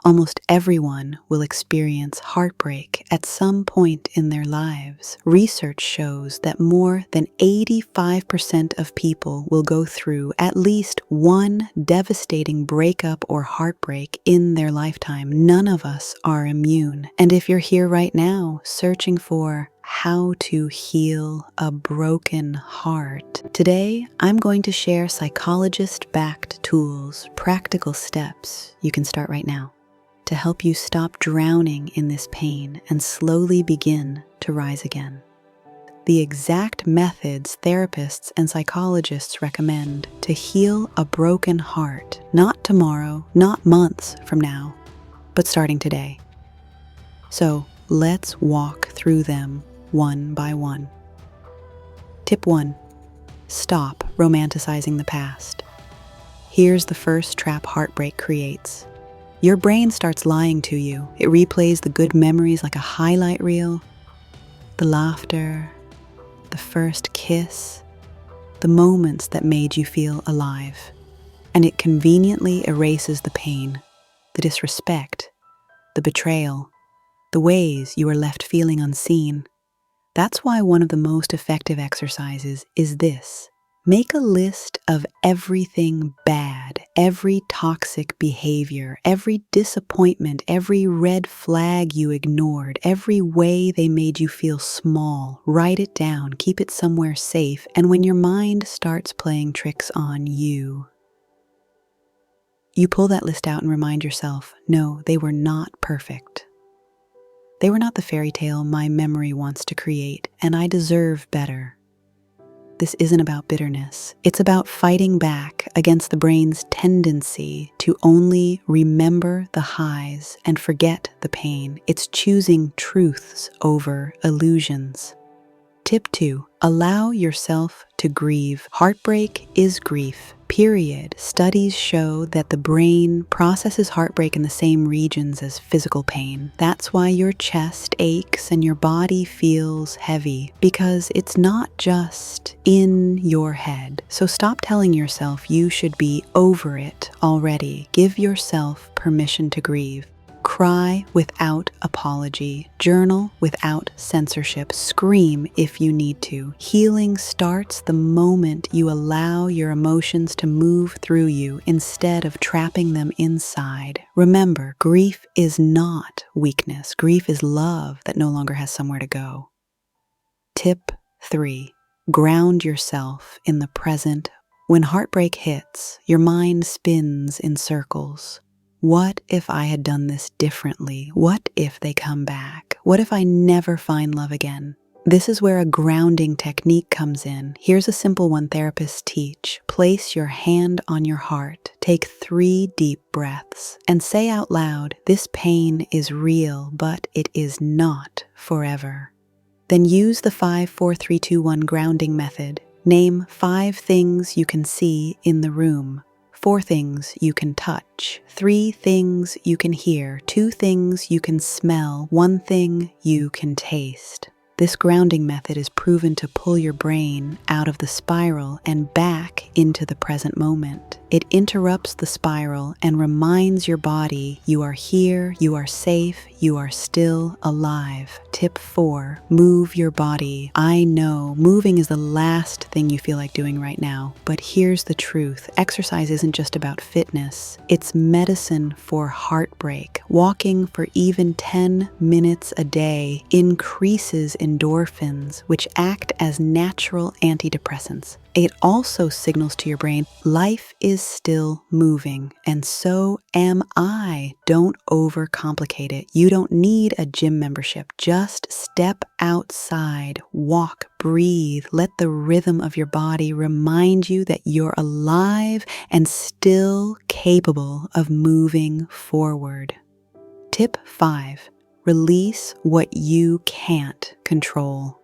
Almost everyone will experience heartbreak at some point in their lives. Research shows that more than 85% of people will go through at least one devastating breakup or heartbreak in their lifetime. None of us are immune. And if you're here right now searching for how to heal a broken heart, today I'm going to share psychologist-backed tools, practical steps you can start right now to help you stop drowning in this pain and slowly begin to rise again. The exact methods therapists and psychologists recommend to heal a broken heart, not tomorrow, not months from now, but starting today. So let's walk through them one by one. Tip 1. Stop romanticizing the past. Here's the first trap heartbreak creates. Your brain starts lying to you. It replays the good memories like a highlight reel. The laughter, the first kiss, the moments that made you feel alive. And it conveniently erases the pain, the disrespect, the betrayal, the ways you were left feeling unseen. That's why one of the most effective exercises is this. Make a list of everything bad, every toxic behavior, every disappointment, every red flag you ignored, every way they made you feel small. Write it down, keep it somewhere safe, and when your mind starts playing tricks on you, you pull that list out and remind yourself, no, they were not perfect. They were not the fairy tale my memory wants to create, and I deserve better. This isn't about bitterness. It's about fighting back against the brain's tendency to only remember the highs and forget the pain. It's choosing truths over illusions. Tip 2. Allow yourself to grieve. Heartbreak is grief, period. Studies show that the brain processes heartbreak in the same regions as physical pain. That's why your chest aches and your body feels heavy, because it's not just in your head. So stop telling yourself you should be over it already. Give yourself permission to grieve. Cry without apology. Journal without censorship. Scream if you need to. Healing starts the moment you allow your emotions to move through you instead of trapping them inside. Remember, grief is not weakness. Grief is love that no longer has somewhere to go. Tip 3. Ground yourself in the present. When heartbreak hits, your mind spins in circles. What if I had done this differently? What if they come back? What if I never find love again? This is where a grounding technique comes in. Here's a simple one therapists teach. Place your hand on your heart, take 3 deep breaths, and say out loud, this pain is real, but it is not forever. Then use the 5-4-3-2-1 grounding method. Name 5 things you can see in the room. 4 things you can touch, 3 things you can hear, 2 things you can smell, 1 thing you can taste. This grounding method is proven to pull your brain out of the spiral and back into the present moment. It interrupts the spiral and reminds your body you are here, you are safe, you are still alive. Tip 4, move your body. I know moving is the last thing you feel like doing right now, but here's the truth. Exercise isn't just about fitness. It's medicine for heartbreak. Walking for even 10 minutes a day increases endorphins, which act as natural antidepressants. It also signals to your brain, life is still moving, and so am I. Don't overcomplicate it. You don't need a gym membership. Just step outside, walk, breathe. Let the rhythm of your body remind you that you're alive and still capable of moving forward. Tip 5. Release what you can't control.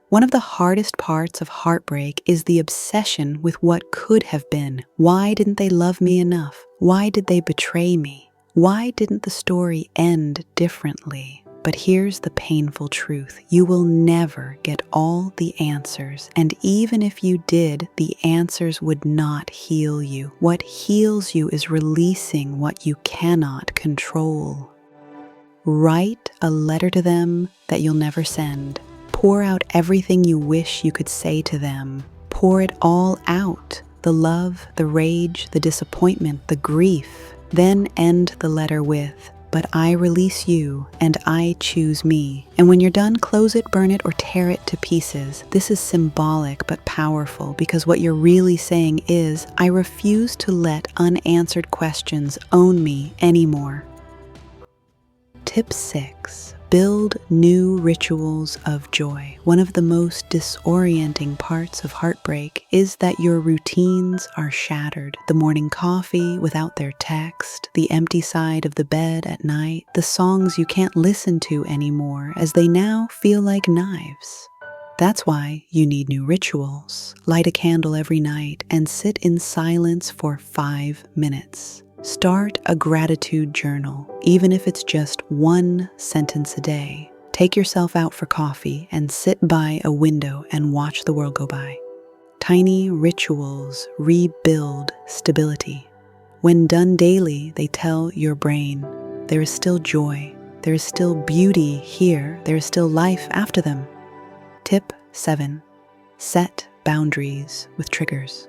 One of the hardest parts of heartbreak is the obsession with what could have been. Why didn't they love me enough? Why did they betray me? Why didn't the story end differently? But here's the painful truth. You will never get all the answers, and even if you did, the answers would not heal you. What heals you is releasing what you cannot control. Write a letter to them that you'll never send. Pour out everything you wish you could say to them. Pour it all out. The love, the rage, the disappointment, the grief. Then end the letter with, "But I release you, and I choose me." And when you're done, close it, burn it, or tear it to pieces. This is symbolic but powerful, because what you're really saying is, I refuse to let unanswered questions own me anymore. Tip 6. Build new rituals of joy. One of the most disorienting parts of heartbreak is that your routines are shattered. The morning coffee without their text, the empty side of the bed at night, the songs you can't listen to anymore as they now feel like knives. That's why you need new rituals. Light a candle every night and sit in silence for 5 minutes. Start a gratitude journal, even if it's just 1 sentence a day. Take yourself out for coffee and sit by a window and watch the world go by. Tiny rituals rebuild stability. When done daily, they tell your brain, there is still joy, there is still beauty here, there is still life after them. Tip 7. Set boundaries with triggers.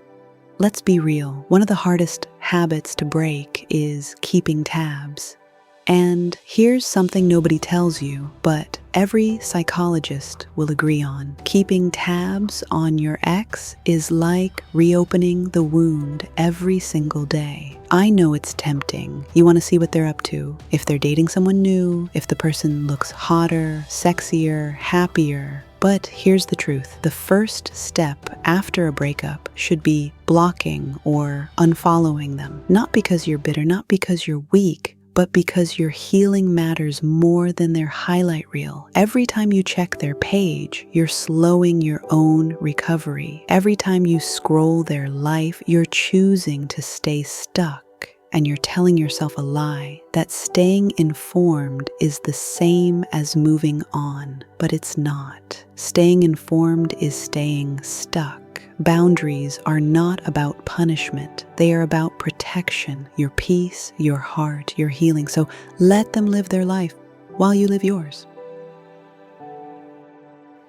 Let's be real, one of the hardest habits to break is keeping tabs. And here's something nobody tells you, but every psychologist will agree on. Keeping tabs on your ex is like reopening the wound every single day. I know it's tempting. You want to see what they're up to. If they're dating someone new, if the person looks hotter, sexier, happier. But here's the truth. The first step after a breakup should be blocking or unfollowing them. Not because you're bitter, not because you're weak, but because your healing matters more than their highlight reel. Every time you check their page, you're slowing your own recovery. Every time you scroll their life, you're choosing to stay stuck. And you're telling yourself a lie, that staying informed is the same as moving on, but it's not. Staying informed is staying stuck. Boundaries are not about punishment. They are about protection, your peace, your heart, your healing. So let them live their life while you live yours.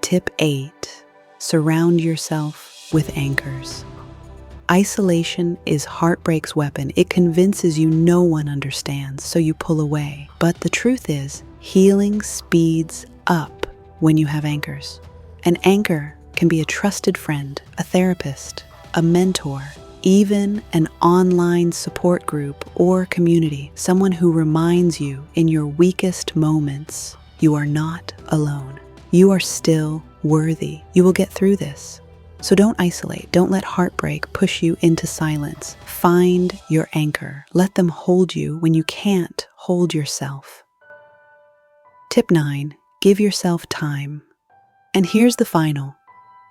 Tip 8. Surround yourself with anchors. Isolation is heartbreak's weapon. It convinces you no one understands, so you pull away. But the truth is, healing speeds up when you have anchors. An anchor can be a trusted friend, a therapist, a mentor, even an online support group or community, someone who reminds you in your weakest moments, you are not alone. You are still worthy. You will get through this. So don't isolate. Don't let heartbreak push you into silence. Find your anchor. Let them hold you when you can't hold yourself. Tip 9. Give yourself time. And here's the final,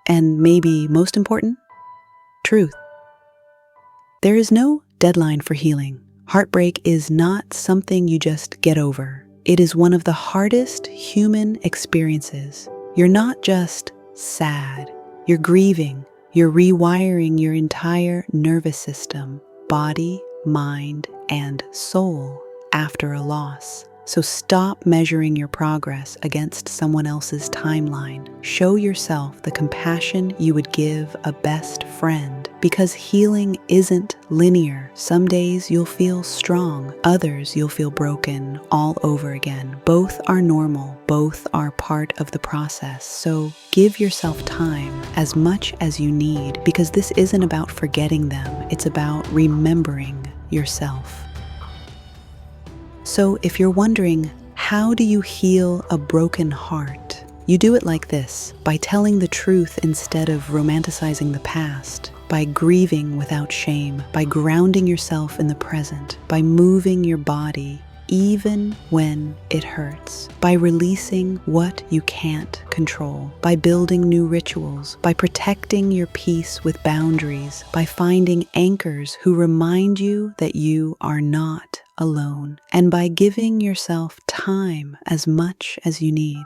and maybe most important, truth. There is no deadline for healing. Heartbreak is not something you just get over. It is one of the hardest human experiences. You're not just sad. You're grieving, you're rewiring your entire nervous system, body, mind, and soul after a loss. So stop measuring your progress against someone else's timeline. Show yourself the compassion you would give a best friend, because healing isn't linear. Some days you'll feel strong, others you'll feel broken all over again. Both are normal, both are part of the process. So give yourself time as much as you need, because this isn't about forgetting them, it's about remembering yourself. So if you're wondering, how do you heal a broken heart? You do it like this, by telling the truth instead of romanticizing the past, by grieving without shame, by grounding yourself in the present, by moving your body even when it hurts, by releasing what you can't control, by building new rituals, by protecting your peace with boundaries, by finding anchors who remind you that you are not alone, and by giving yourself time as much as you need.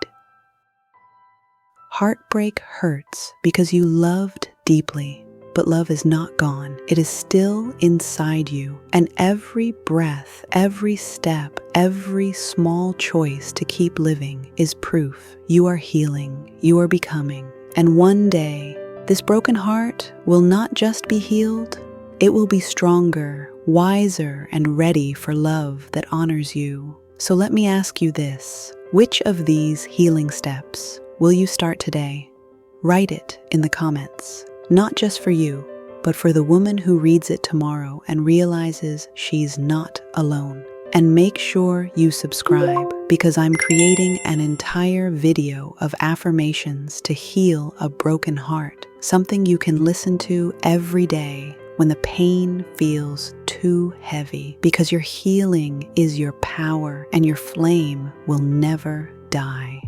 Heartbreak hurts because you loved deeply, but love is not gone. It is still inside you, and every breath, every step, every small choice to keep living is proof you are healing, you are becoming. And one day, this broken heart will not just be healed, it will be stronger, wiser, and ready for love that honors you. So let me ask you this: which of these healing steps will you start today? Write it in the comments, not just for you, but for the woman who reads it tomorrow and realizes she's not alone. And make sure you subscribe, because I'm creating an entire video of affirmations to heal a broken heart, something you can listen to every day when the pain feels too heavy, because your healing is your power and your flame will never die.